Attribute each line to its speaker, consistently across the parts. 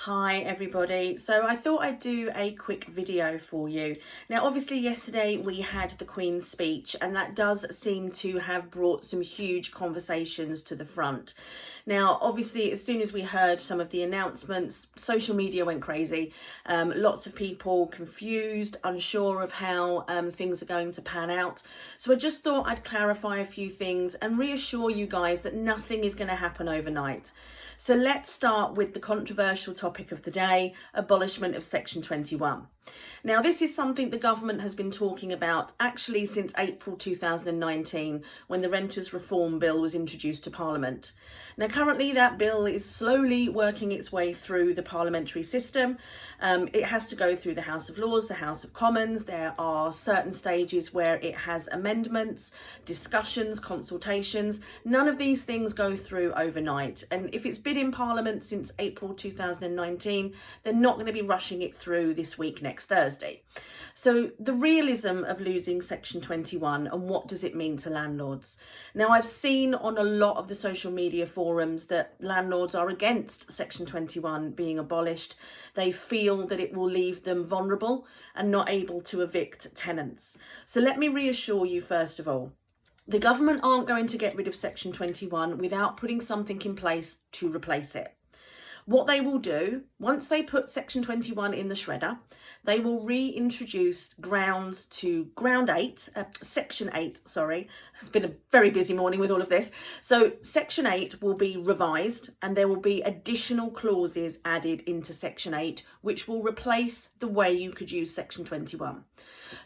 Speaker 1: Hi everybody. So I thought I'd do a quick video for you. Now obviously yesterday we had the Queen's speech and that does seem to have brought some huge conversations to the front. Now obviously as soon as we heard some of the announcements, social media went crazy. Lots of people confused, unsure of how things are going to pan out. So I just thought I'd clarify a few things and reassure you guys that nothing is going to happen overnight. So let's start with the controversial topic of the day, abolishment of Section 21. Now, this is something the government has been talking about actually since April 2019, when the Renters Reform Bill was introduced to Parliament. Now, currently that bill is slowly working its way through the parliamentary system. It has to go through the House of Lords, the House of Commons. There are certain stages where it has amendments, discussions, consultations. None of these things go through overnight. And if it's been in Parliament since April 2019, they're not going to be rushing it through this week next Thursday. So the realism of losing Section 21 and what does it mean to landlords? Now, I've seen on a lot of the social media forums that landlords are against Section 21 being abolished. They feel that it will leave them vulnerable and not able to evict tenants. So let me reassure you first of all, the government aren't going to get rid of Section 21 without putting something in place to replace it. What they will do, once they put Section 21 in the shredder, they will reintroduce grounds to Section 8, sorry. It's been a very busy morning with all of this. So Section 8 will be revised and there will be additional clauses added into Section 8, which will replace the way you could use Section 21.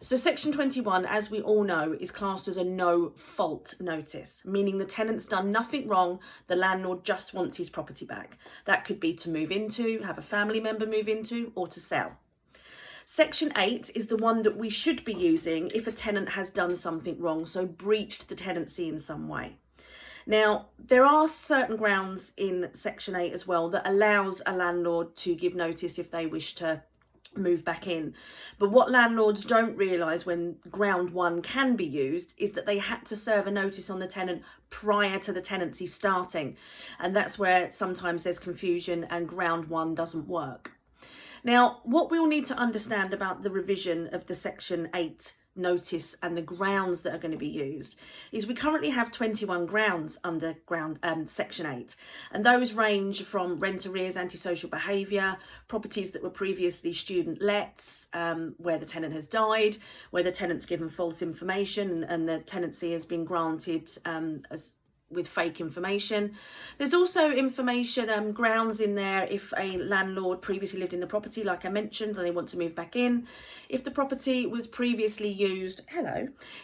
Speaker 1: So Section 21, as we all know, is classed as a no-fault notice, meaning the tenant's done nothing wrong, the landlord just wants his property back. That could be to move into, have a family member move into, or to sell. Section 8 is the one that we should be using if a tenant has done something wrong, so breached the tenancy in some way. Now, there are certain grounds in Section 8 as well that allows a landlord to give notice if they wish to move back in. But what landlords don't realise when ground 1 can be used is that they had to serve a notice on the tenant prior to the tenancy starting. And that's where sometimes there's confusion and ground 1 doesn't work. Now, what we'll need to understand about the revision of the Section 8 notice and the grounds that are going to be used is we currently have 21 grounds under Section 8, and those range from rent arrears, antisocial behaviour, properties that were previously student lets, where the tenant has died, where the tenant's given false information and the tenancy has been granted with fake information. There's also information grounds in there if a landlord previously lived in the property, like I mentioned, and they want to move back in. If the property was previously used,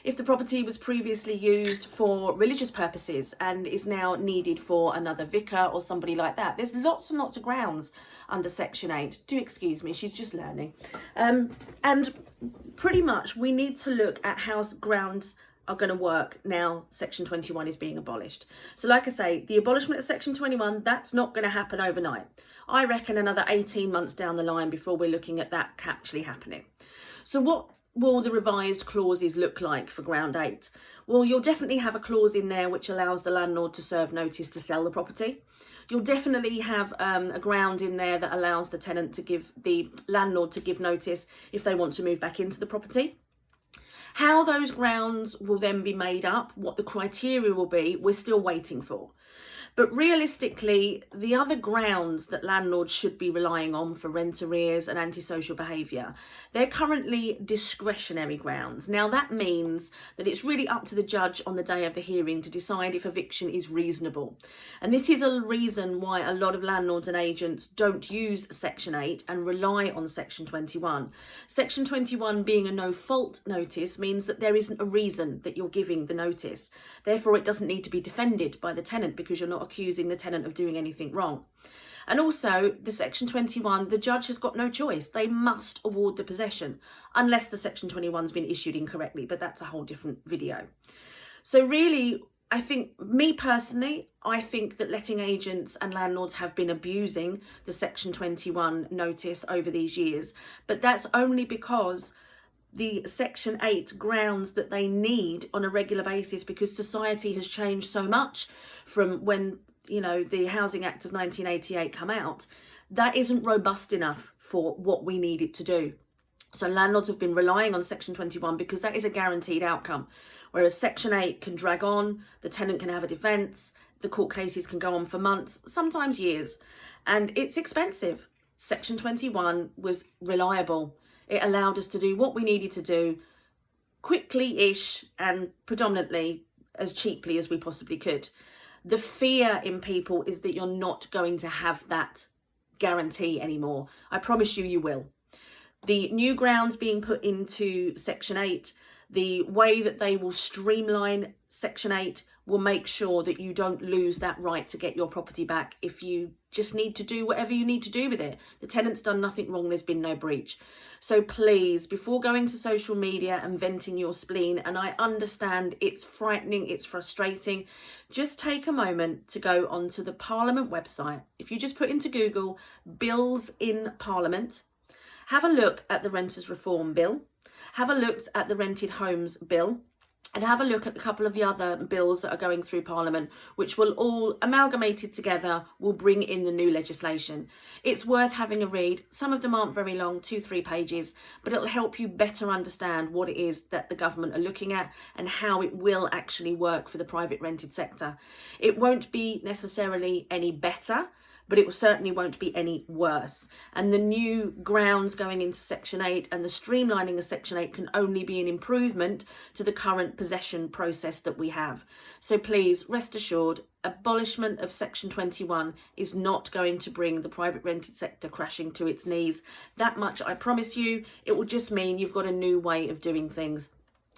Speaker 1: if the property was previously used for religious purposes and is now needed for another vicar or somebody like that. There's lots and lots of grounds under Section 8. Do excuse me, she's just learning. And pretty much we need to look at how grounds are going to work now Section 21 is being abolished. So like I say, the abolishment of Section 21, that's not going to happen overnight. I reckon another 18 months down the line before we're looking at that actually happening. So what will the revised clauses look like for ground 8? Well, you'll definitely have a clause in there which allows the landlord to serve notice to sell the property. You'll definitely have a ground in there that allows the tenant to give the landlord to give notice if they want to move back into the property. How those grounds will then be made up, what the criteria will be, we're still waiting for. But realistically, the other grounds that landlords should be relying on for rent arrears and antisocial behaviour, they're currently discretionary grounds. Now that means that it's really up to the judge on the day of the hearing to decide if eviction is reasonable. And this is a reason why a lot of landlords and agents don't use Section 8 and rely on Section 21. Section 21 being a no-fault notice means that there isn't a reason that you're giving the notice. Therefore, it doesn't need to be defended by the tenant because you're not accusing the tenant of doing anything wrong. And also the Section 21, the judge has got no choice. They must award the possession unless the Section 21's been issued incorrectly, but that's a whole different video. So really, I think, me personally, I think that letting agents and landlords have been abusing the Section 21 notice over these years, but that's only because the Section 8 grounds that they need on a regular basis because society has changed so much from when the Housing Act of 1988 come out, that isn't robust enough for what we need it to do. So landlords have been relying on Section 21 because that is a guaranteed outcome. Whereas Section 8 can drag on, the tenant can have a defence, the court cases can go on for months, sometimes years, and it's expensive. Section 21 was reliable. It allowed us to do what we needed to do quickly-ish and predominantly as cheaply as we possibly could. The fear in people is that you're not going to have that guarantee anymore. I promise you, you will. The new grounds being put into Section 8, the way that they will streamline Section 8 will make sure that you don't lose that right to get your property back if you just need to do whatever you need to do with it. The tenant's done nothing wrong, there's been no breach. So please, before going to social media and venting your spleen, and I understand it's frightening, it's frustrating, just take a moment to go onto the Parliament website. If you just put into Google, bills in Parliament, have a look at the Renters Reform Bill, have a look at the Rented Homes Bill, and have a look at a couple of the other bills that are going through Parliament, which will all, amalgamated together, will bring in the new legislation. It's worth having a read. Some of them aren't very long, 2-3 pages, but it'll help you better understand what it is that the government are looking at and how it will actually work for the private rented sector. It won't be necessarily any better, but it certainly won't be any worse. And the new grounds going into Section 8 and the streamlining of Section 8 can only be an improvement to the current possession process that we have. So please rest assured, abolishment of Section 21 is not going to bring the private rented sector crashing to its knees. That much I promise you. It will just mean you've got a new way of doing things.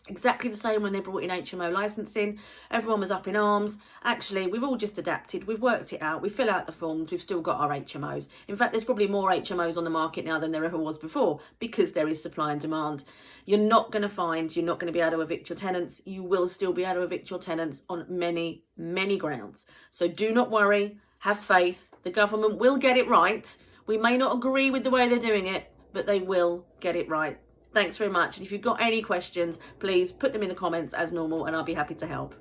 Speaker 1: Exactly the same when they brought in HMO licensing. Everyone was up in arms. Actually, we've all just adapted. We've worked it out. We fill out the forms. We've still got our HMOs. In fact, there's probably more HMOs on the market now than there ever was before because there is supply and demand. You're not going to be able to evict your tenants. You will still be able to evict your tenants on many, many grounds. So do not worry. Have faith. The government will get it right. We may not agree with the way they're doing it, but they will get it right. Thanks very much. And if you've got any questions, please put them in the comments as normal and I'll be happy to help.